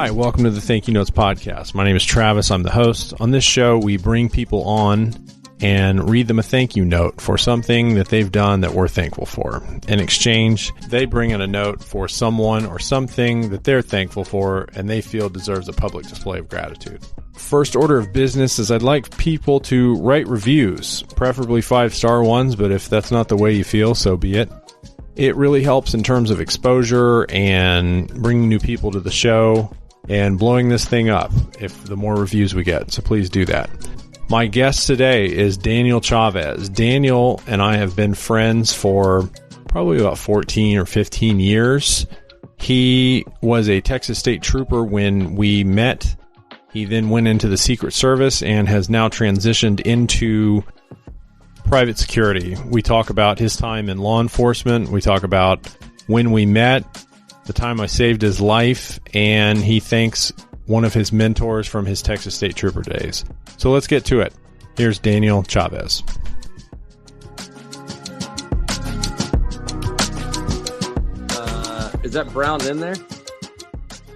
Hi, welcome to the Thank You Notes podcast. My name is Travis. I'm the host. On this show, we bring people on and read them a thank you note for something that they've done that we're thankful for. In exchange, they bring in a note for someone or something that they're thankful for and they feel deserves a public display of gratitude. First order of business is I'd like people to write reviews, preferably 5-star ones, but if that's not the way you feel, so be it. It really helps in terms of exposure and bringing new people to the show and blowing this thing up if the more reviews we get. So please do that. My guest today is Daniel Chavez. Daniel and I have been friends for probably about 14 or 15 years. He was a Texas State Trooper when we met. He then went into the Secret Service and has now transitioned into private security. We talk about his time in law enforcement. We talk about when we met, the time I saved his life, and he thanks one of his mentors from his Texas State Trooper days. So let's get to it. Here's Daniel Chavez. Is that brown in there?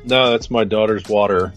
No, that's my daughter's water.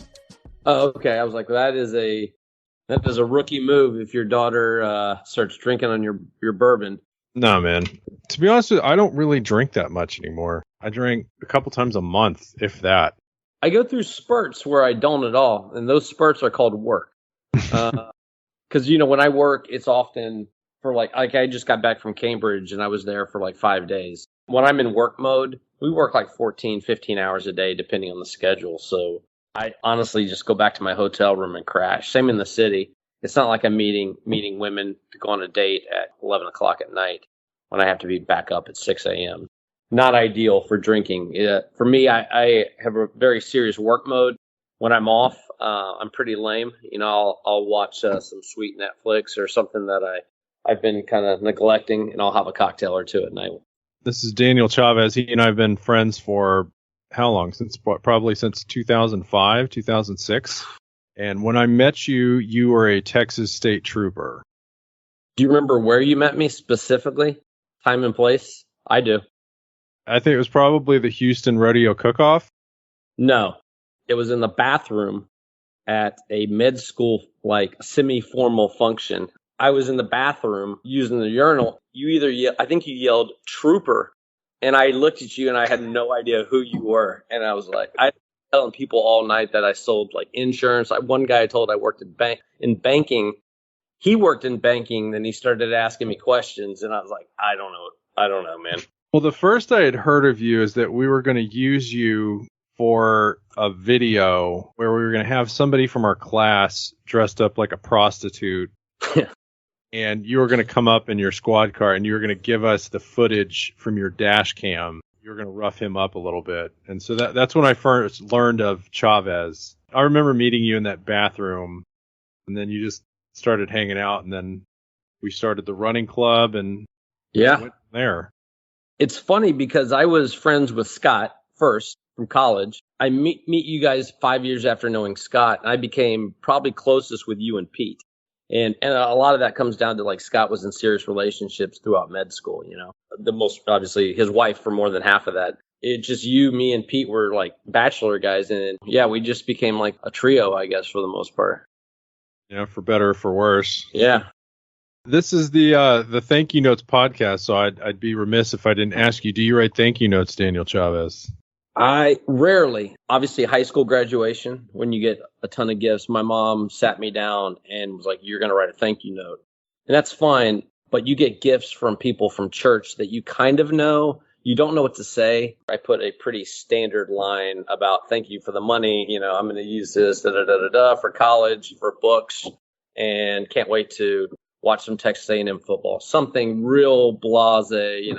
Oh, okay. I was like, that is a rookie move if your daughter starts drinking on your bourbon. No, man. To be honest with you, I don't really drink that much anymore. I drink a couple times a month, if that. I go through spurts where I don't at all, and those spurts are called work. Because, when I work, it's often for like I just got back from Cambridge, and I was there for like 5 days. When I'm in work mode, we work like 14, 15 hours a day, depending on the schedule. So I honestly just go back to my hotel room and crash. Same in the city. It's not like I'm meeting women to go on a date at 11 o'clock at night when I have to be back up at 6 a.m. Not ideal for drinking. For me, I have a very serious work mode. When I'm off, I'm pretty lame. I'll watch some sweet Netflix or something that I've been kind of neglecting, and I'll have a cocktail or two at night. This is Daniel Chavez. He and I have been friends for how long? Probably since 2005, 2006. And when I met you, you were a Texas State Trooper. Do you remember where you met me specifically? Time and place? I do. I think it was probably the Houston Rodeo Cook-Off. No, it was in the bathroom at a med school, like semi-formal function. I was in the bathroom using the urinal. I think you yelled "Trooper," and I looked at you and I had no idea who you were. And I was like, I was telling people all night that I sold like insurance. One guy I told I worked in banking. He worked in banking. Then he started asking me questions, and I was like, I don't know, man. Well, the first I had heard of you is that we were going to use you for a video where we were going to have somebody from our class dressed up like a prostitute. And you were going to come up in your squad car and you were going to give us the footage from your dash cam. You were going to rough him up a little bit. And so that's when I first learned of Chavez. I remember meeting you in that bathroom, and then you just started hanging out, and then we started the running club, and went from there. It's funny because I was friends with Scott first from college. I meet you guys 5 years after knowing Scott, and I became probably closest with you and Pete. And a lot of that comes down to like Scott was in serious relationships throughout med school, the most obviously his wife for more than half of that. It just you, me, and Pete were like bachelor guys. And we just became like a trio, I guess, for the most part. For better or for worse. Yeah. This is the Thank You Notes podcast. So I'd be remiss if I didn't ask you, do you write thank you notes, Daniel Chavez? I rarely, obviously high school graduation, when you get a ton of gifts, my mom sat me down and was like, you're going to write a thank you note. And that's fine. But you get gifts from people from church that you kind of know. You don't know what to say. I put a pretty standard line about thank you for the money. I'm going to use this for college, for books, and can't wait to watch some Texas A&M football. Something real blasé,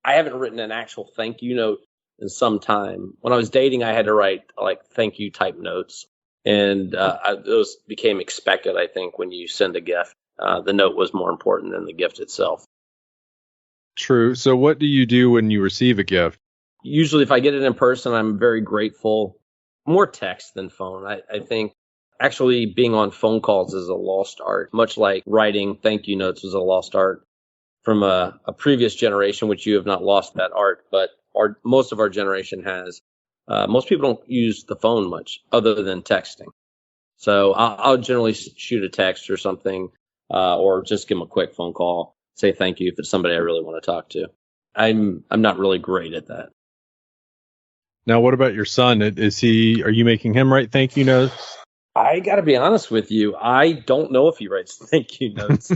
I haven't written an actual thank you note in some time. When I was dating, I had to write like thank you type notes, and those became expected. I think when you send a gift, the note was more important than the gift itself. True. So what do you do when you receive a gift? Usually if I get it in person, I'm very grateful. More text than phone. I think actually being on phone calls is a lost art, much like writing thank you notes was a lost art from a previous generation, which you have not lost that art, but most of our generation has. Most people don't use the phone much other than texting. So I'll generally shoot a text or something, or just give them a quick phone call, say thank you if it's somebody I really want to talk to. I'm not really great at that. Now, what about your son? Are you making him write thank you notes? I got to be honest with you. I don't know if he writes thank you notes.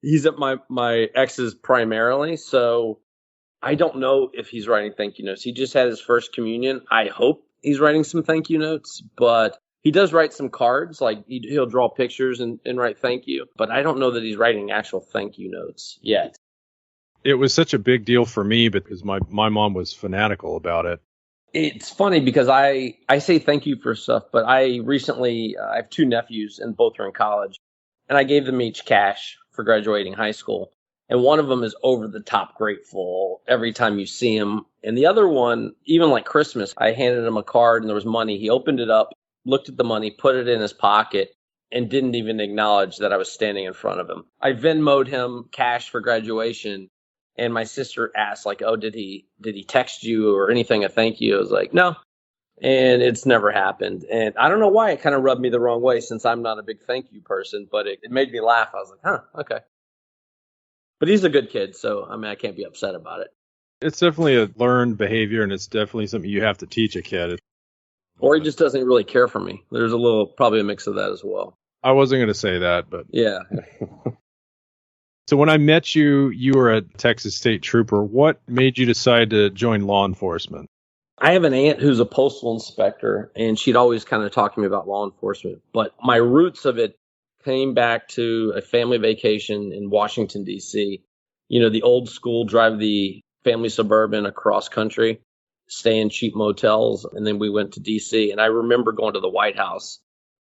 He's at my ex's primarily, so I don't know if he's writing thank you notes. He just had his first communion. I hope he's writing some thank you notes, but he does write some cards. Like he'll draw pictures and write thank you, but I don't know that he's writing actual thank you notes yet. It was such a big deal for me because my mom was fanatical about it. It's funny because I say thank you for stuff, but I recently, I have 2 nephews and both are in college, and I gave them each cash for graduating high school. And one of them is over the top grateful every time you see him. And the other one, even like Christmas, I handed him a card and there was money. He opened it up, looked at the money, put it in his pocket, and didn't even acknowledge that I was standing in front of him. I Venmo'd him cash for graduation. And my sister asked, like, oh, did he text you or anything, a thank you? I was like, no. And it's never happened. And I don't know why it kind of rubbed me the wrong way since I'm not a big thank you person, but it made me laugh. I was like, huh, okay. But he's a good kid, so, I mean, I can't be upset about it. It's definitely a learned behavior, and it's definitely something you have to teach a kid. Or he just doesn't really care for me. There's probably a mix of that as well. I wasn't going to say that, but... Yeah. So when I met you, you were a Texas State Trooper. What made you decide to join law enforcement? I have an aunt who's a postal inspector, and she'd always kind of talk to me about law enforcement. But my roots of it came back to a family vacation in Washington, D.C. You know, the old school, drive the family Suburban across country, stay in cheap motels, and then we went to D.C. And I remember going to the White House.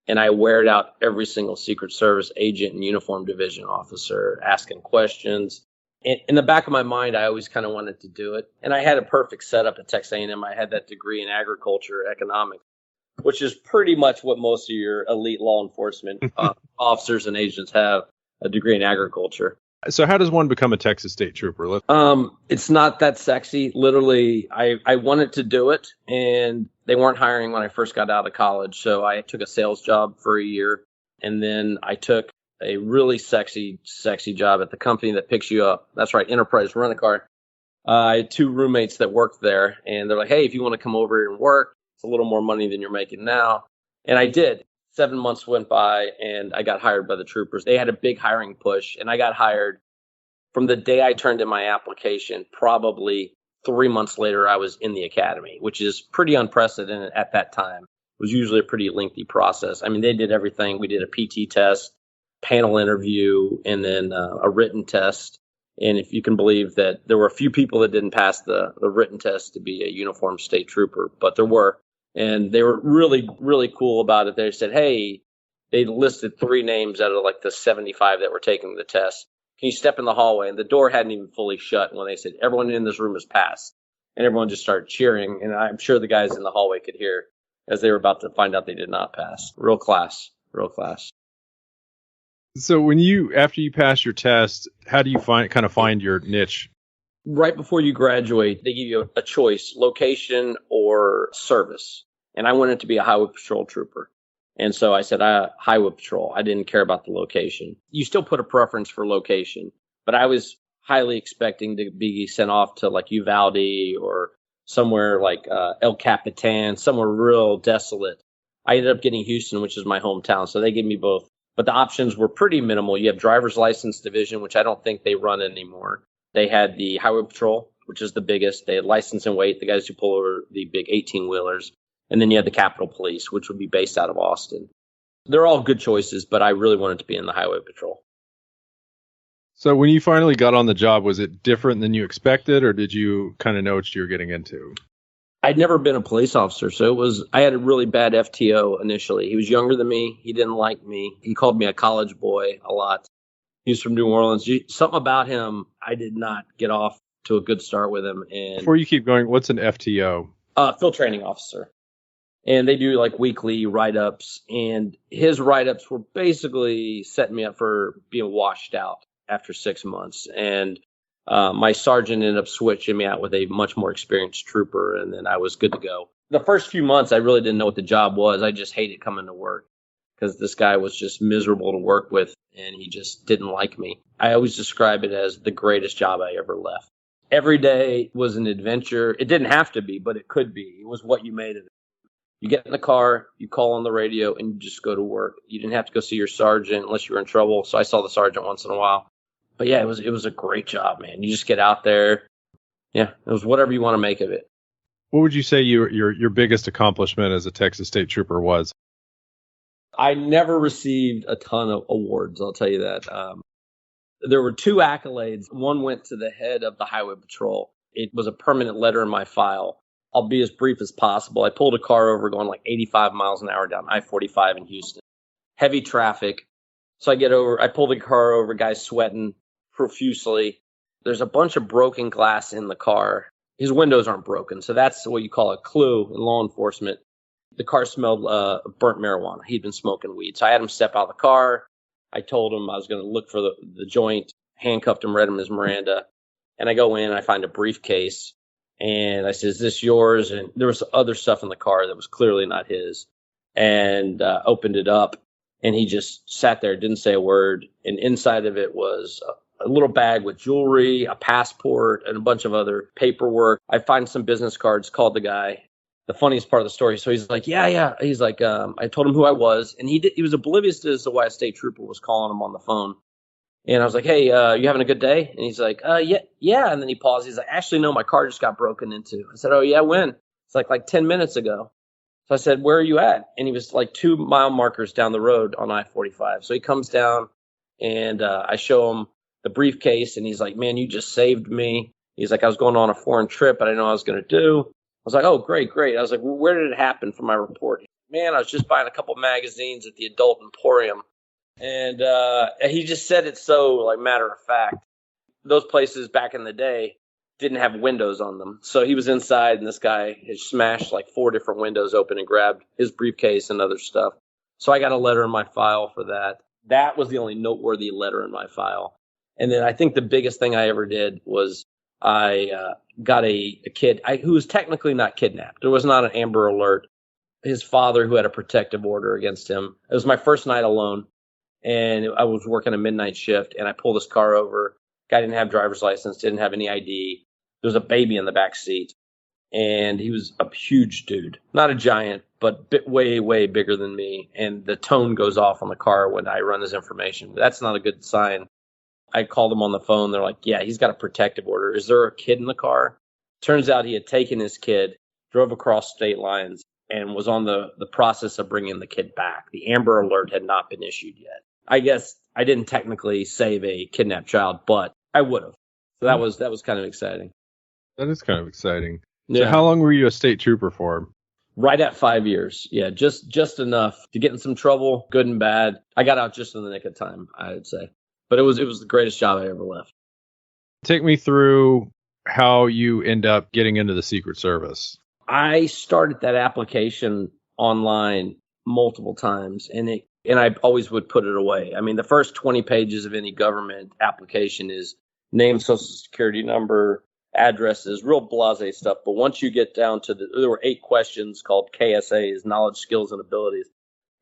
And I weared out every single Secret Service agent and uniform division officer, asking questions. And in the back of my mind, I always kind of wanted to do it. And I had a perfect setup at Texas A&M. I had that degree in agriculture, economics, which is pretty much what most of your elite law enforcement officers and agents have, a degree in agriculture. So how does one become a Texas State Trooper? It's not that sexy. Literally, I wanted to do it, and they weren't hiring when I first got out of college. So I took a sales job for a year, and then I took a really sexy job at the company that picks you up. That's right, Enterprise Rent-A-Car. I had 2 roommates that worked there, and they're like, hey, if you want to come over here and work, it's a little more money than you're making now. And I did. 7 months went by, and I got hired by the troopers. They had a big hiring push, and I got hired from the day I turned in my application. Probably 3 months later, I was in the academy, which is pretty unprecedented at that time. It was usually a pretty lengthy process. I mean, they did everything. We did a PT test, panel interview, and then a written test. And if you can believe that there were a few people that didn't pass the written test to be a uniformed state trooper, but there were. And they were really, really cool about it. They said, hey, they listed 3 names out of like the 75 that were taking the test. Can you step in the hallway? And the door hadn't even fully shut when they said, everyone in this room has passed. And everyone just started cheering. And I'm sure the guys in the hallway could hear as they were about to find out they did not pass. Real class. So after you pass your test, how do you find your niche? Right before you graduate, they give you a choice, location or service. And I wanted to be a highway patrol trooper. And so I said, highway patrol. I didn't care about the location. You still put a preference for location, but I was highly expecting to be sent off to like Uvalde or somewhere like El Capitan, somewhere real desolate. I ended up getting Houston, which is my hometown. So they gave me both. But the options were pretty minimal. You have driver's license division, which I don't think they run anymore. They had the highway patrol, which is the biggest. They had license and weight, the guys who pull over the big 18-wheelers. And then you had the Capitol Police, which would be based out of Austin. They're all good choices, but I really wanted to be in the highway patrol. So when you finally got on the job, was it different than you expected, or did you kind of know what you were getting into? I'd never been a police officer, so I had a really bad FTO initially. He was younger than me. He didn't like me. He called me a college boy a lot. He was from New Orleans. Something about him, I did not get off to a good start with him. And before you keep going, what's an FTO? Field training officer. And they do like weekly write-ups. And his write-ups were basically setting me up for being washed out after 6 months. And My sergeant ended up switching me out with a much more experienced trooper, and then I was good to go. The first few months, I really didn't know what the job was. I just hated coming to work because this guy was just miserable to work with, and he just didn't like me. I always describe it as the greatest job I ever left. Every day was an adventure. It didn't have to be, but it could be. It was what you made of it. You get in the car, you call on the radio, and you just go to work. You didn't have to go see your sergeant unless you were in trouble. So I saw the sergeant once in a while. But yeah, it was a great job, man. You just get out there. Yeah, it was whatever you want to make of it. What would you say your biggest accomplishment as a Texas State Trooper was? I never received a ton of awards, I'll tell you that. There were 2 accolades. One went to the head of the Highway Patrol. It was a permanent letter in my file. I'll be as brief as possible. I pulled a car over going like 85 miles an hour down I-45 in Houston. Heavy traffic. So I pull the car over, guy's sweating profusely. There's a bunch of broken glass in the car. His windows aren't broken, so that's what you call a clue in law enforcement. The car smelled burnt marijuana. He'd been smoking weed. So I had him step out of the car. I told him I was going to look for the joint, handcuffed him, read him his Miranda. And I go in and I find a briefcase. And I said, "Is this yours?" And there was other stuff in the car that was clearly not his. And opened it up. And he just sat there, didn't say a word. And inside of it was a little bag with jewelry, a passport, and a bunch of other paperwork. I find some business cards, called the guy. The funniest part of the story. So he's like, yeah. He's like, I told him who I was. And he was oblivious to why a state trooper was calling him on the phone. And I was like, "Hey, you having a good day?" And he's like, yeah. And then he paused. He's like, "Actually, no, my car just got broken into." I said, "Oh, yeah, when?" It's like 10 minutes ago. So I said, "Where are you at?" And he was like 2 mile markers down the road on I-45. So he comes down and I show him the briefcase. And he's like, "Man, you just saved me." He's like, "I was going on a foreign trip. I didn't know what I was going to do." I was like, "Oh, great. I was like, "Well, where did it happen?" For my report. "Man, I was just buying a couple magazines at the Adult Emporium." And he just said it so like matter of fact. Those places back in the day didn't have windows on them. So he was inside and this guy had smashed like 4 different windows open and grabbed his briefcase and other stuff. So I got a letter in my file for that. That was the only noteworthy letter in my file. And then I think the biggest thing I ever did was I got a kid who was technically not kidnapped. There was not an Amber Alert. His father, who had a protective order against him. It was my first night alone. And I was working a midnight shift, and I pulled this car over. Guy didn't have driver's license, didn't have any ID. There was a baby in the back seat, and he was a huge dude. Not a giant, but way, way bigger than me. And the tone goes off on the car when I run his information. That's not a good sign. I called him on the phone. They're like, "Yeah, he's got a protective order. Is there a kid in the car?" Turns out he had taken his kid, drove across state lines, and was on the process of bringing the kid back. The Amber Alert had not been issued yet. I guess I didn't technically save a kidnapped child, but I would have. So that was kind of exciting. That is kind of exciting. Yeah. So how long were you a state trooper for? Right at 5 years. Yeah, just enough to get in some trouble, good and bad. I got out just in the nick of time, I would say. But it was the greatest job I ever left. Take me through how you end up getting into the Secret Service. I started that application online multiple times, and I always would put it away. I mean, the first 20 pages of any government application is name, social security number, addresses, real blasé stuff. But once you get down to there were 8 questions called KSAs, knowledge, skills, and abilities.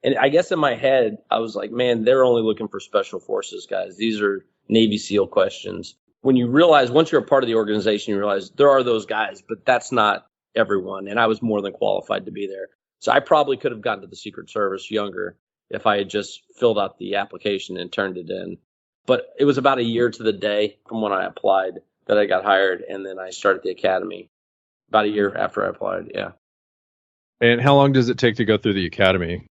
And I guess in my head, I was like, man, they're only looking for special forces guys. These are Navy SEAL questions. When you realize, once you're a part of the organization, you realize there are those guys, but that's not everyone. And I was more than qualified to be there. So I probably could have gotten to the Secret Service younger if I had just filled out the application and turned it in. But it was about a year to the day from when I applied that I got hired. And then I started the academy about a year after I applied. Yeah. And how long does it take to go through the academy?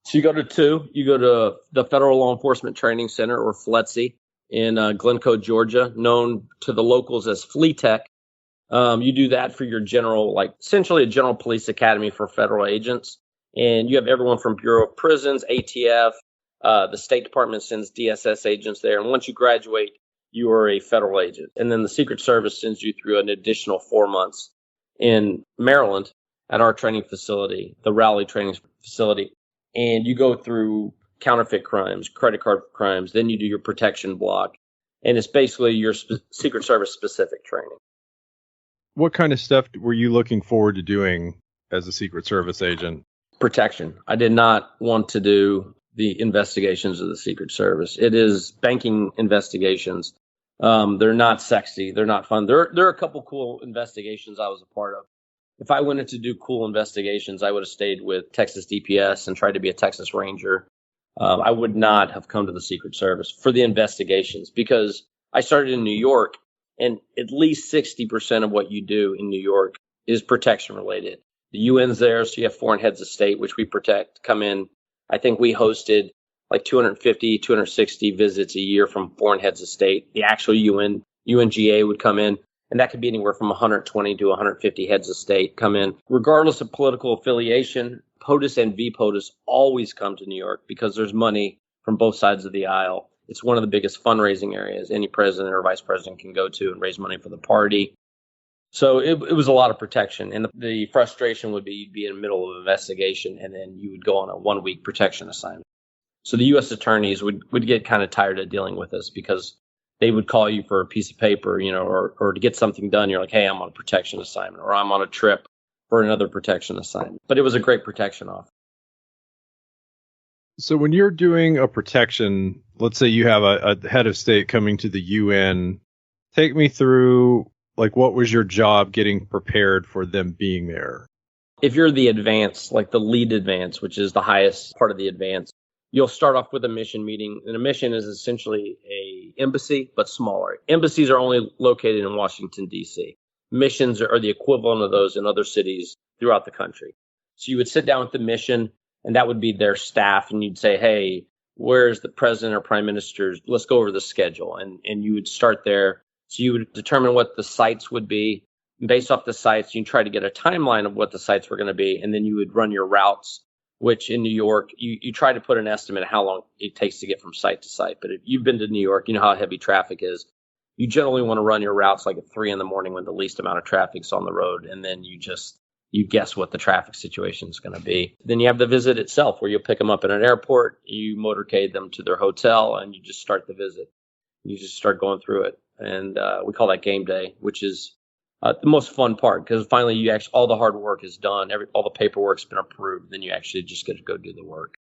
So you go to 2. You go to the Federal Law Enforcement Training Center, or FLETC, in Glencoe, Georgia, known to the locals as FLETEC. You do that for your general, like essentially a general police academy for federal agents. And you have everyone from Bureau of Prisons, ATF, the State Department sends DSS agents there. And once you graduate, you are a federal agent. And then the Secret Service sends you through an additional 4 months in Maryland at our training facility, the Raleigh Training Facility. And you go through counterfeit crimes, credit card crimes. Then you do your protection block. And it's basically your Secret Service specific training. What kind of stuff were you looking forward to doing as a Secret Service agent? Protection. I did not want to do the investigations of the Secret Service. It is banking investigations. They're not sexy. They're not fun. There are a couple cool investigations I was a part of. If I wanted to do cool investigations, I would have stayed with Texas DPS and tried to be a Texas Ranger. I would not have come to the Secret Service for the investigations because I started in New York, and at least 60% of what you do in New York is protection related. The UN's there, so you have foreign heads of state, which we protect, come in. I think we hosted like 250, 260 visits a year from foreign heads of state. The actual UNGA would come in, and that could be anywhere from 120 to 150 heads of state come in. Regardless of political affiliation, POTUS and VPOTUS always come to New York because there's money from both sides of the aisle. It's one of the biggest fundraising areas any president or vice president can go to and raise money for the party. So it was a lot of protection. And the frustration would be you'd be in the middle of an investigation and then you would go on a 1-week protection assignment. So the U.S. attorneys would get kind of tired of dealing with this because they would call you for a piece of paper, or to get something done. You're like, hey, I'm on a protection assignment, or I'm on a trip for another protection assignment. But it was a great protection offer. So when you're doing a protection, let's say you have a head of state coming to the UN, take me through, like, what was your job getting prepared for them being there? If you're the advance, like the lead advance, which is the highest part of the advance, you'll start off with a mission meeting. And a mission is essentially a embassy, but smaller. Embassies are only located in Washington, D.C. Missions are the equivalent of those in other cities throughout the country. So you would sit down with the mission, and that would be their staff, and you'd say, hey, where's the president or prime minister? Let's go over the schedule. And you would start there. So you would determine what the sites would be. And based off the sites, you try to get a timeline of what the sites were going to be, and then you would run your routes, which in New York, you try to put an estimate of how long it takes to get from site to site. But if you've been to New York, you know how heavy traffic is. You generally want to run your routes like at 3 a.m. when the least amount of traffic's on the road, and then you guess what the traffic situation is going to be. Then you have the visit itself, where you'll pick them up at an airport, you motorcade them to their hotel, and you just start the visit. You just start going through it, and we call that game day, which is the most fun part because finally all the hard work is done, all the paperwork's been approved, then you actually just get to go do the work.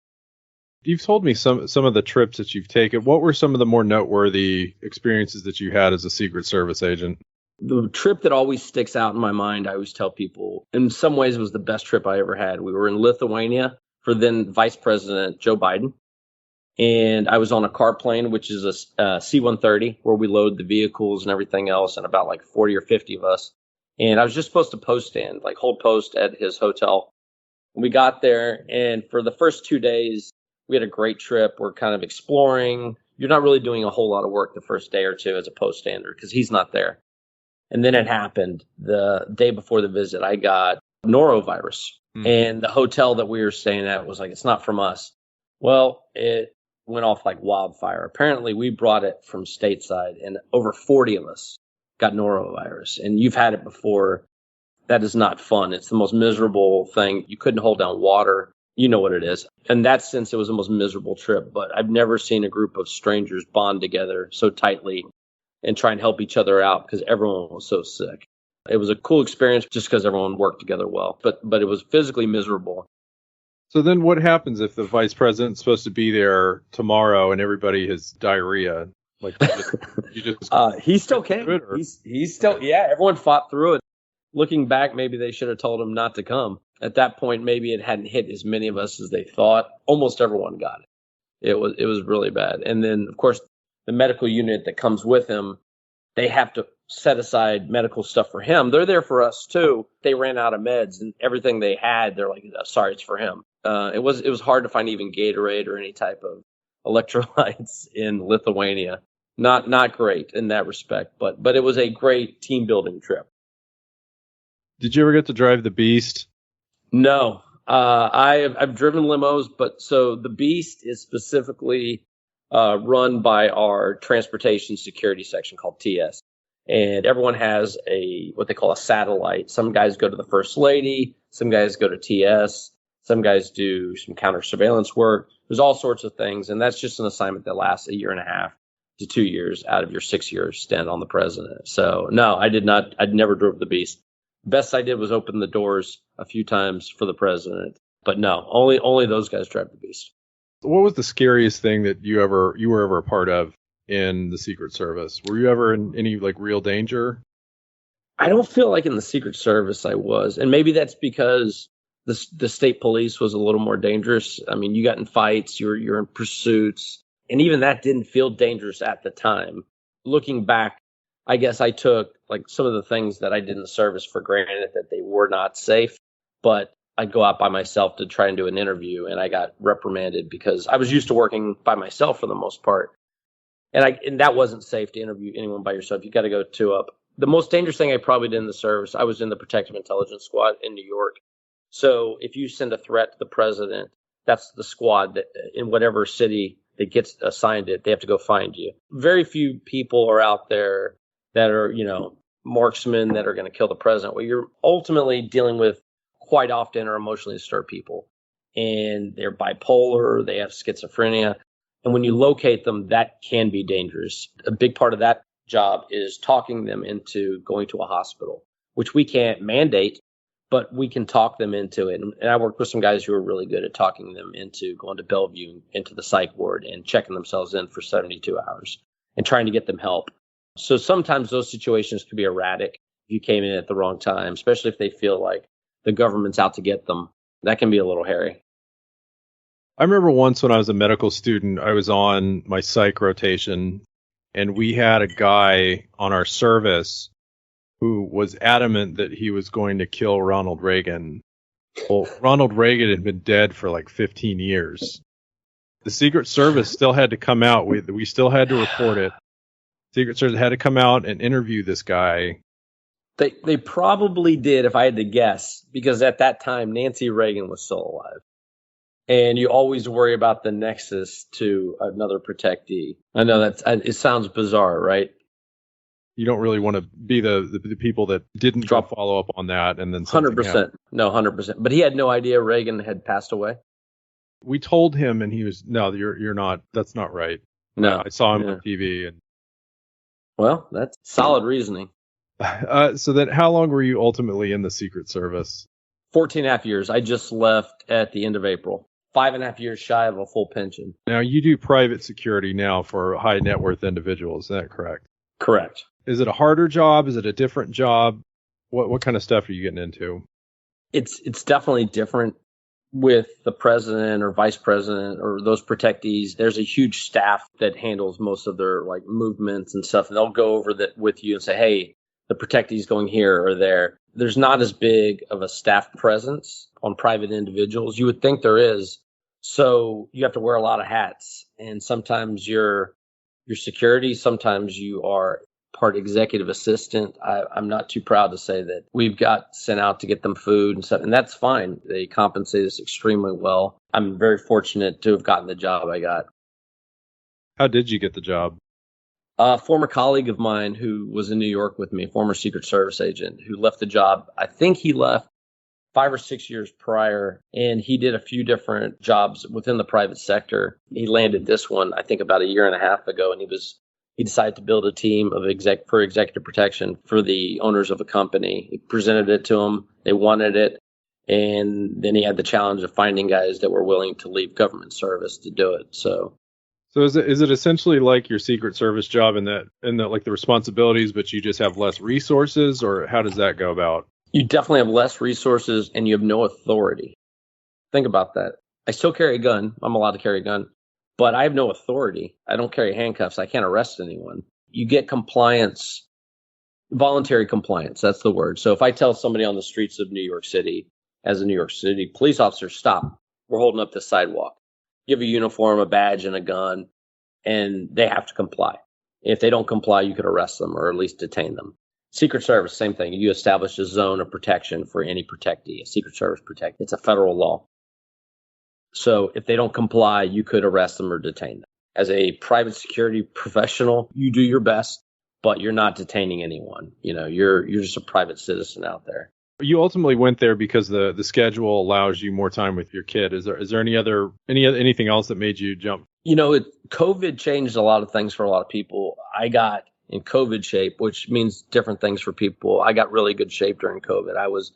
You've told me some of the trips that you've taken. What were some of the more noteworthy experiences that you had as a Secret Service agent? The trip that always sticks out in my mind, I always tell people, in some ways was the best trip I ever had. We were in Lithuania for then Vice President Joe Biden. And I was on a car plane, which is a C-130, where we load the vehicles and everything else, and about like 40 or 50 of us. And I was just supposed to hold post at his hotel. We got there, and for the first 2 days, we had a great trip. We're kind of exploring. You're not really doing a whole lot of work the first day or two as a post-stander because he's not there. And then it happened. The day before the visit, I got norovirus. And the hotel that we were staying at was like, it's not from us. Well, it went off like wildfire. Apparently, we brought it from stateside, and over 40 of us got norovirus. And you've had it before. That is not fun. It's the most miserable thing. You couldn't hold down water. You know what it is. In that sense, it was the most miserable trip. But I've never seen a group of strangers bond together so tightly and try and help each other out because everyone was so sick. It was a cool experience just because everyone worked together well. But it was physically miserable. So then what happens if the vice president's supposed to be there tomorrow and everybody has diarrhea? Like he still came. He's still, everyone fought through it. Looking back, maybe they should have told him not to come. At that point, maybe it hadn't hit as many of us as they thought. Almost everyone got it. It was really bad. And then, of course, the medical unit that comes with him, they have to set aside medical stuff for him. They're there for us too. They ran out of meds and everything they had. They're like, sorry, it's for him. It was hard to find even Gatorade or any type of electrolytes in Lithuania. Not great in that respect, but it was a great team building trip. Did you ever get to drive the Beast? No, I've driven limos, but so the Beast is specifically run by our transportation security section called TS. And everyone has what they call a satellite. Some guys go to the First Lady. Some guys go to TS. Some guys do some counter surveillance work. There's all sorts of things. And that's just an assignment that lasts a year and a half. to 2 years out of your 6 year stint on the president. So no, I did not. I never drove the beast. Best I did was open the doors a few times for the president. But no, only those guys drive the beast. What was the scariest thing that you were ever a part of in the Secret Service? Were you ever in any like real danger? I don't feel like in the Secret Service I was, and maybe that's because the state police was a little more dangerous. I mean, you got in fights, you're in pursuits, and even that didn't feel dangerous at the time. Looking back, I guess I took like some of the things that I did in the service for granted that they were not safe, but I'd go out by myself to try and do an interview, and I got reprimanded because I was used to working by myself for the most part. And that wasn't safe to interview anyone by yourself. You got to go two up. The most dangerous thing I probably did in the service, I was in the Protective Intelligence Squad in New York. So if you send a threat to the president, that's the squad that in whatever city that gets assigned it, they have to go find you. Very few people are out there that are, marksmen that are going to kill the president. What you're ultimately dealing with quite often are emotionally disturbed people. And they're bipolar, they have schizophrenia. And when you locate them, that can be dangerous. A big part of that job is talking them into going to a hospital, which we can't mandate, but we can talk them into it. And I worked with some guys who are really good at talking them into going to Bellevue, into the psych ward, and checking themselves in for 72 hours and trying to get them help. So sometimes those situations can be erratic if you came in at the wrong time, especially if they feel like the government's out to get them. That can be a little hairy. I remember once when I was a medical student, I was on my psych rotation, and we had a guy on our service who was adamant that he was going to kill Ronald Reagan. Well, Ronald Reagan had been dead for like 15 years. The Secret Service still had to come out. We still had to report it. Secret Service had to come out and interview this guy. They probably did, if I had to guess, because at that time, Nancy Reagan was still alive. And you always worry about the nexus to another protectee. I know it sounds bizarre, right? You don't really want to be the people that didn't follow up on that and then 100%. No, 100%. But he had no idea Reagan had passed away. We told him, and he was, no, you're not. That's not right. No, I saw him on TV. And well, that's solid reasoning. So then, how long were you ultimately in the Secret Service? 14 and a half years. I just left at the end of April. 5.5 years shy of a full pension. Now, you do private security now for high net worth individuals. Is that correct? Correct. Is it a harder job? Is it a different job? What kind of stuff are you getting into? It's definitely different with the president or vice president or those protectees. There's a huge staff that handles most of their like movements and stuff. And they'll go over that with you and say, hey, the protectee's going here or there. There's not as big of a staff presence on private individuals. You would think there is. So you have to wear a lot of hats. And sometimes you're security. Sometimes you are part executive assistant. I'm not too proud to say that we've got sent out to get them food and stuff. And that's fine. They compensate us extremely well. I'm very fortunate to have gotten the job I got. How did you get the job? A former colleague of mine who was in New York with me, a former Secret Service agent who left the job. I think he left 5 or 6 years prior, and he did a few different jobs within the private sector. He landed this one, I think, about a year and a half ago, and he decided to build a team of for executive protection for the owners of a company. He presented it to them. They wanted it. And then he had the challenge of finding guys that were willing to leave government service to do it. So is it essentially like your Secret Service job in that like the responsibilities, but you just have less resources, or how does that go about? You definitely have less resources and you have no authority. Think about that. I still carry a gun. I'm allowed to carry a gun, but I have no authority. I don't carry handcuffs. I can't arrest anyone. You get compliance, voluntary compliance. That's the word. So if I tell somebody on the streets of New York City, as a New York City police officer, stop, we're holding up the sidewalk. Give a uniform, a badge, and a gun, and they have to comply. If they don't comply, you could arrest them or at least detain them. Secret Service, same thing. You establish a zone of protection for any protectee, a Secret Service protectee. It's a federal law. So if they don't comply, you could arrest them or detain them. As a private security professional, you do your best, but you're not detaining anyone. You're just a private citizen out there. You ultimately went there because the schedule allows you more time with your kid. Is there anything else that made you jump? COVID changed a lot of things for a lot of people. I got in COVID shape, which means different things for people. I got really good shape during COVID. I was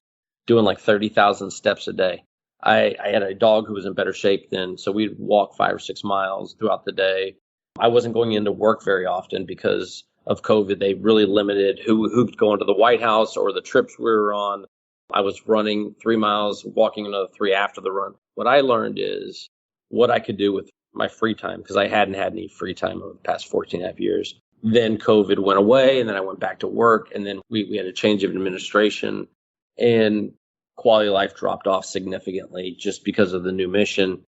doing like 30,000 steps a day. I had a dog who was in better shape then, so we'd walk 5 or 6 miles throughout the day. I wasn't going into work very often because of COVID. They really limited who could go into the White House or the trips we were on. I was running 3 miles, walking another 3 after the run. What I learned is what I could do with my free time, because I hadn't had any free time over the past 14 and a half years. Then COVID went away, and then I went back to work, and then we had a change of administration, and quality of life dropped off significantly just because of the new mission.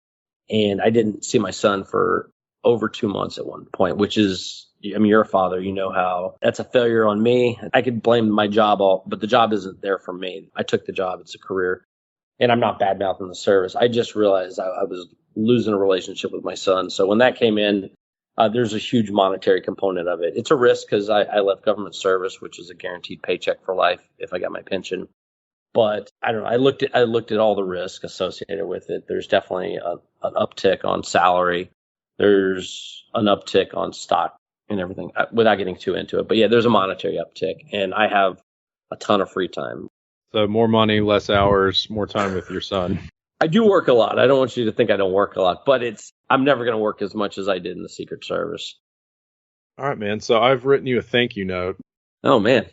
And I didn't see my son for over 2 months at one point, which is, I mean, you're a father, you know how that's a failure on me. I could blame my job but the job isn't there for me. I took the job. It's a career. And I'm not bad mouthing the service. I just realized I was losing a relationship with my son. So when that came in, there's a huge monetary component of it. It's a risk because I left government service, which is a guaranteed paycheck for life if I got my pension. But I don't know. I looked at all the risk associated with it. There's definitely an uptick on salary. There's an uptick on stock and everything, without getting too into it. But yeah, there's a monetary uptick, and I have a ton of free time. So more money, less hours, more time with your son. I do work a lot. I don't want you to think I don't work a lot, but I'm never going to work as much as I did in the Secret Service. All right, man. So I've written you a thank you note. Oh, man.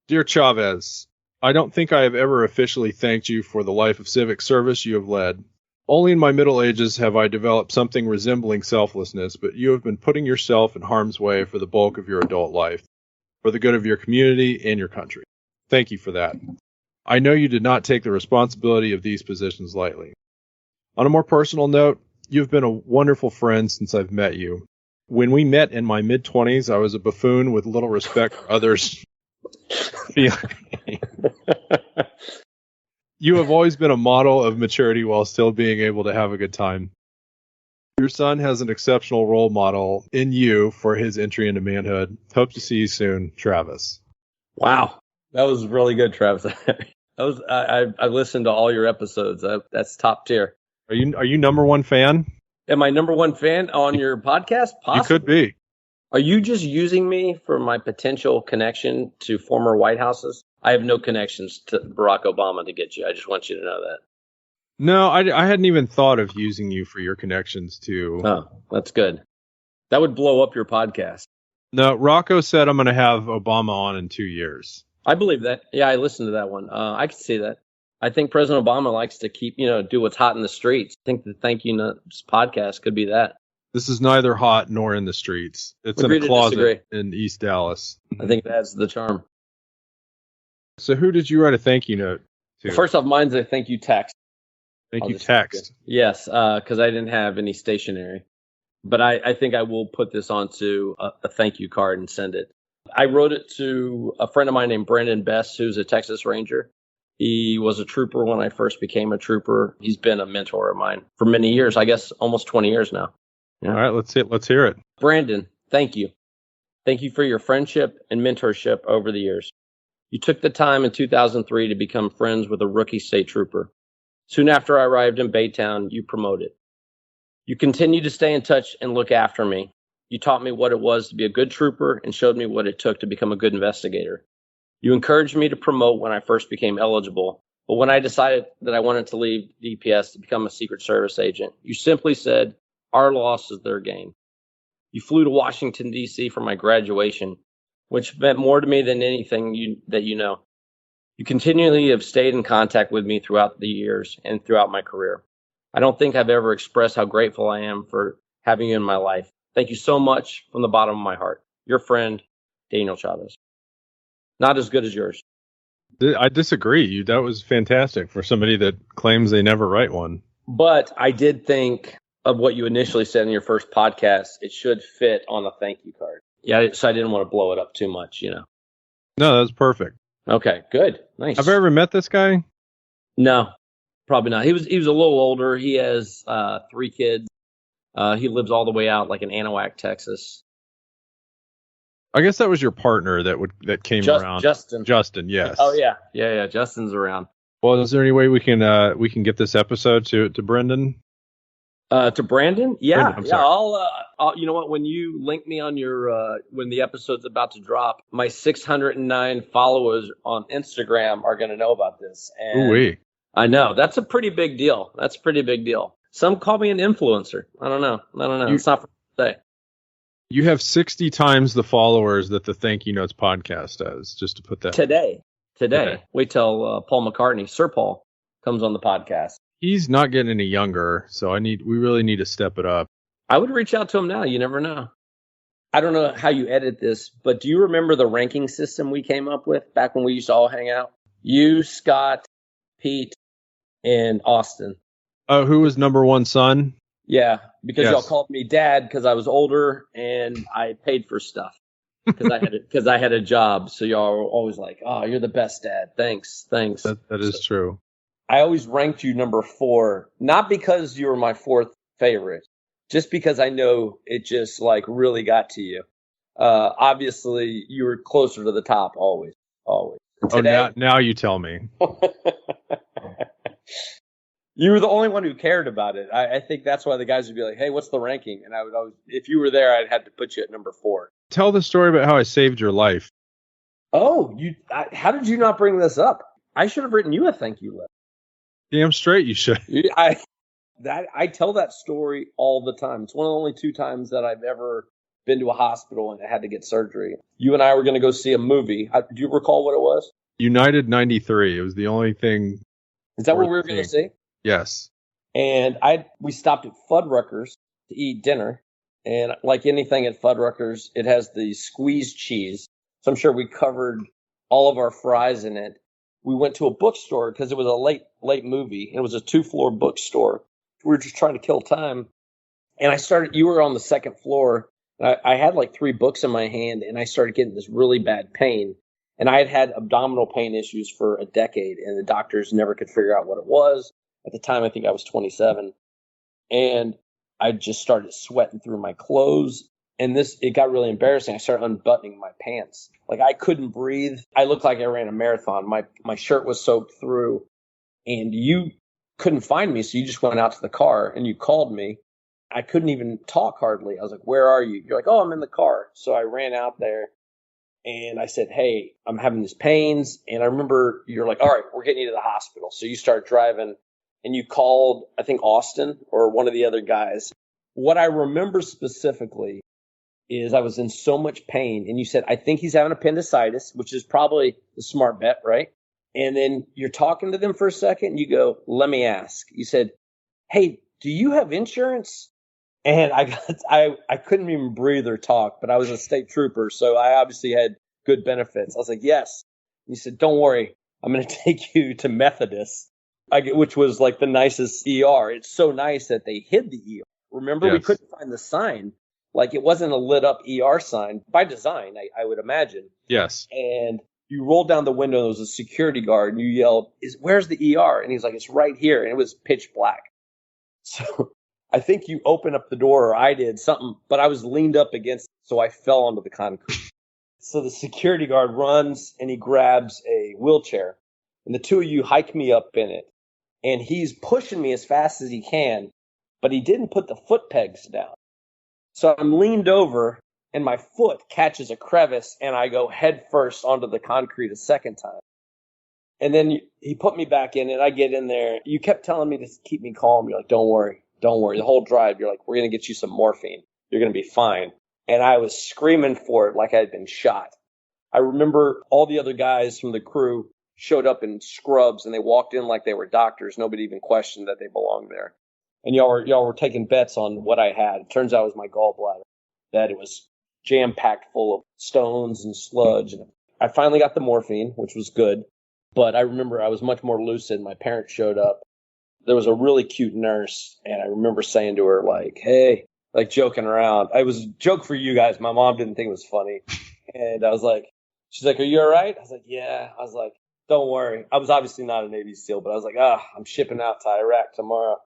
Dear Chavez, I don't think I have ever officially thanked you for the life of civic service you have led. Only in my middle ages have I developed something resembling selflessness, but you have been putting yourself in harm's way for the bulk of your adult life, for the good of your community and your country. Thank you for that. I know you did not take the responsibility of these positions lightly. On a more personal note, you've been a wonderful friend since I've met you. When we met in my mid-20s, I was a buffoon with little respect for others. You have always been a model of maturity while still being able to have a good time. Your son has an exceptional role model in you for his entry into manhood. Hope to see you soon, Travis. Wow. That was really good, Travis. I listened to all your episodes. That's top tier. Are you number one fan? Am I number one fan on your podcast? Possibly. You could be. Are you just using me for my potential connection to former White Houses? I have no connections to Barack Obama to get you. I just want you to know that. No, I hadn't even thought of using you for your connections to. Oh, that's good. That would blow up your podcast. No, Rocco said I'm going to have Obama on in 2 years. I believe that. Yeah, I listened to that one. I can see that. I think President Obama likes to keep, do what's hot in the streets. I think the Thank You Notes podcast could be that. This is neither hot nor in the streets. It's in a closet in East Dallas. I think that's the charm. So who did you write a thank you note to? Well, first off, mine's a thank you text. Thank you text. Yes, because I didn't have any stationery. But I think I will put this onto a thank you card and send it. I wrote it to a friend of mine named Brandon Best, who's a Texas Ranger. He was a trooper when I first became a trooper. He's been a mentor of mine for many years, I guess almost 20 years now. Yeah. All right, let's hear it. Brandon, thank you. Thank you for your friendship and mentorship over the years. You took the time in 2003 to become friends with a rookie state trooper. Soon after I arrived in Baytown, you promoted. You continued to stay in touch and look after me. You taught me what it was to be a good trooper and showed me what it took to become a good investigator. You encouraged me to promote when I first became eligible, but when I decided that I wanted to leave DPS to become a Secret Service agent, you simply said, our loss is their gain. You flew to Washington, D.C. for my graduation, which meant more to me than anything that you know. You continually have stayed in contact with me throughout the years and throughout my career. I don't think I've ever expressed how grateful I am for having you in my life. Thank you so much from the bottom of my heart. Your friend, Daniel Chavez. Not as good as yours. I disagree. That was fantastic for somebody that claims they never write one. But I did think of what you initially said in your first podcast. It should fit on a thank you card. Yeah, so I didn't want to blow it up too much, No, that was perfect. Okay, good. Nice. Have I ever met this guy? No, probably not. He was a little older. He has 3 kids. He lives all the way out like in Anahuac, Texas. I guess that was your partner that came around. Justin, yes. Oh yeah. Justin's around. Well, is there any way we can get this episode to Brendan? To Brandon? Yeah. Brendan, I'll you know what? When you link me on your when the episode's about to drop, my 609 followers on Instagram are going to know about this. And Ooh-wee. I know that's a pretty big deal. Some call me an influencer. I don't know. It's not for today. You have 60 times the followers that the Thank You Notes podcast has. Just to put that today. Wait till Paul McCartney, Sir Paul, comes on the podcast. He's not getting any younger, so we really need to step it up. I would reach out to him now. You never know. I don't know how you edit this, but do you remember the ranking system we came up with back when we used to all hang out? You, Scott, Pete, and Austin. Oh, who was number one son? Yeah, because y'all called me dad because I was older and I paid for stuff because I had a job. So y'all were always like, "Oh, you're the best dad. Thanks." That is true. I always ranked you number 4, not because you were my 4th favorite, just because I know it just like really got to you. Obviously, you were closer to the top always. Today, now you tell me. You were the only one who cared about it. I think that's why the guys would be like, "Hey, what's the ranking?" And I would always, if you were there, I'd have to put you at number 4. Tell the story about how I saved your life. Oh, how did you not bring this up? I should have written you a thank you letter. Damn straight you should. I tell that story all the time. It's one of the only 2 times that I've ever been to a hospital and had to get surgery. You and I were going to go see a movie. Do you recall what it was? United 93. It was the only thing. Is that what we were going to see? Yes. And we stopped at Fuddruckers to eat dinner. And like anything at Fuddruckers, it has the squeezed cheese. So I'm sure we covered all of our fries in it. We went to a bookstore because it was a late movie. And it was a 2-floor bookstore. We were just trying to kill time. And you were on the 2nd floor. And I had like 3 books in my hand and I started getting this really bad pain. And I had abdominal pain issues for a decade and the doctors never could figure out what it was. At the time, I think I was 27. And I just started sweating through my clothes. And it got really embarrassing. I started unbuttoning my pants. Like I couldn't breathe. I looked like I ran a marathon. My shirt was soaked through. And you couldn't find me. So you just went out to the car and you called me. I couldn't even talk hardly. I was like, "Where are you?" You're like, "Oh, I'm in the car." So I ran out there. And I said, "Hey, I'm having these pains." And I remember you're like, "All right, we're getting you to the hospital." So you start driving. And you called, I think, Austin or one of the other guys. What I remember specifically is I was in so much pain. And you said, "I think he's having appendicitis," which is probably the smart bet, right? And then you're talking to them for a second. And you go, "Let me ask." You said, "Hey, do you have insurance?" And I couldn't even breathe or talk, but I was a state trooper. So I obviously had good benefits. I was like, "Yes." And you said, "Don't worry. I'm going to take you to Methodist." Which was like the nicest ER. It's so nice that they hid the ER. Remember, We couldn't find the sign. Like it wasn't a lit up ER sign by design, I would imagine. Yes. And you rolled down the window. There was a security guard and you yelled, "Where's the ER?" And he's like, "It's right here." And it was pitch black. So I think you opened up the door or I did something, but I was leaned up against it. So I fell onto the concrete. So the security guard runs and he grabs a wheelchair and the 2 of you hike me up in it. And he's pushing me as fast as he can, but he didn't put the foot pegs down. So I'm leaned over, and my foot catches a crevice, and I go head first onto the concrete a second time. And then he put me back in, and I get in there. You kept telling me to keep me calm. You're like, don't worry. The whole drive, you're like, "We're going to get you some morphine. You're going to be fine." And I was screaming for it like I had been shot. I remember all the other guys from the crew showed up in scrubs and they walked in like they were doctors. Nobody even questioned that they belonged there. And y'all were taking bets on what I had. It turns out it was my gallbladder, that it was jam-packed full of stones and sludge. And I finally got the morphine, which was good. But I remember I was much more lucid. My parents showed up. There was a really cute nurse. And I remember saying to her, like, "Hey," like joking around. I was a joke for you guys. My mom didn't think it was funny. And I was like, she's like, "Are you all right?" I was like, "Yeah." I was like, "Don't worry." I was obviously not a Navy SEAL, but I was like, I'm shipping out to Iraq tomorrow.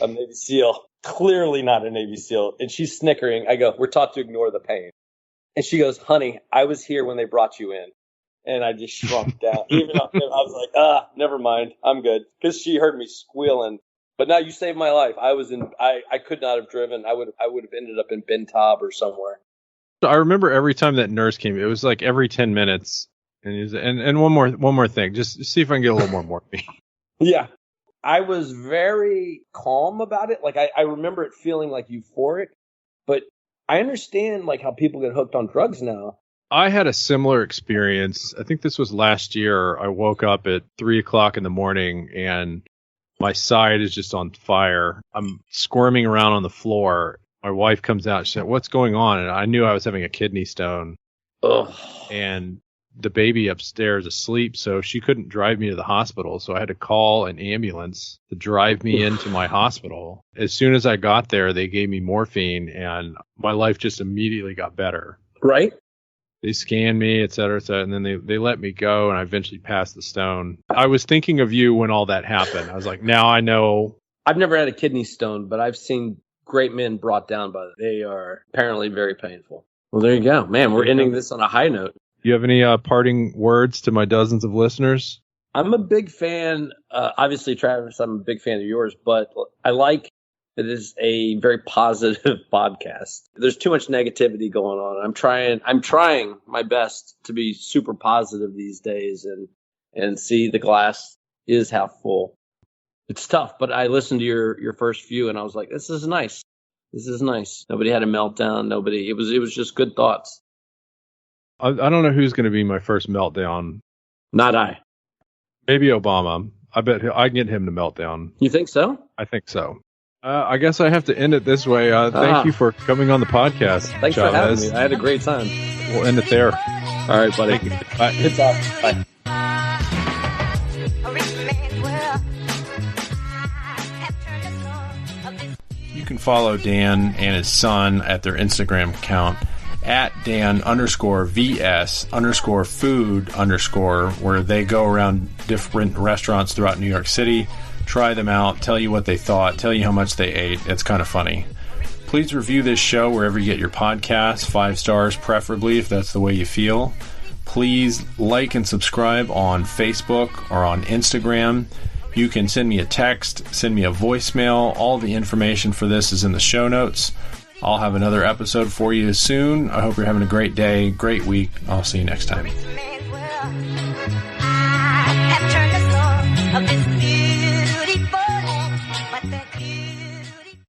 I'm a Navy SEAL. Clearly not a Navy SEAL. And she's snickering. I go, "We're taught to ignore the pain." And she goes, honey, I was here when they brought you in. And I just shrunk down. Even I was like, never mind. I'm good. Because she heard me squealing. But now you saved my life. I could not have driven. I would have ended up in Bentab or somewhere. So I remember every time that nurse came, it was like every 10 minutes. And one more thing. Just see if I can get a little more morphine. Yeah. I was very calm about it. Like, I remember it feeling like euphoric. But I understand, like, how people get hooked on drugs now. I had a similar experience. I think this was last year. I woke up at 3:00 in the morning and my side is just on fire. I'm squirming around on the floor. My wife comes out and she said, what's going on? And I knew I was having a kidney stone. Ugh. And the baby upstairs asleep, so she couldn't drive me to the hospital. So I had to call an ambulance to drive me into my hospital. As soon as I got there, they gave me morphine and my life just immediately got better. Right? They scanned me, et cetera, and then they let me go, and I eventually passed the stone. I was thinking of you when all that happened. I was like, now I know. I've never had a kidney stone, but I've seen great men brought down by it. They are apparently very painful. Well, there you go. Man, we're ending this on a high note. Do you have any parting words to my dozens of listeners? I'm a big fan. Obviously, Travis, I'm a big fan of yours, but I like it is a very positive podcast. There's too much negativity going on. I'm trying my best to be super positive these days and see the glass is half full. It's tough, but I listened to your first few and I was like, this is nice. This is nice. Nobody had a meltdown. It was just good thoughts. I don't know who's going to be my first meltdown. Not I. Maybe Obama. I bet I can get him to meltdown. You think so? I think so. I guess I have to end it this way. Thank you for coming on the podcast. Thanks for having me. I had a great time. We'll end it there. All right, buddy. Bye. Good talk. Bye. You can follow Dan and his son at their Instagram account at Dan_VS_food_, where they go around different restaurants throughout New York City, try them out, tell you what they thought, tell you how much they ate. It's kind of funny. Please review this show wherever you get your podcasts, 5 stars preferably if that's the way you feel. Please like and subscribe on Facebook or on Instagram. You can send me a text, send me a voicemail. All the information for this is in the show notes. I'll have another episode for you soon. I hope you're having a great day, great week. I'll see you next time.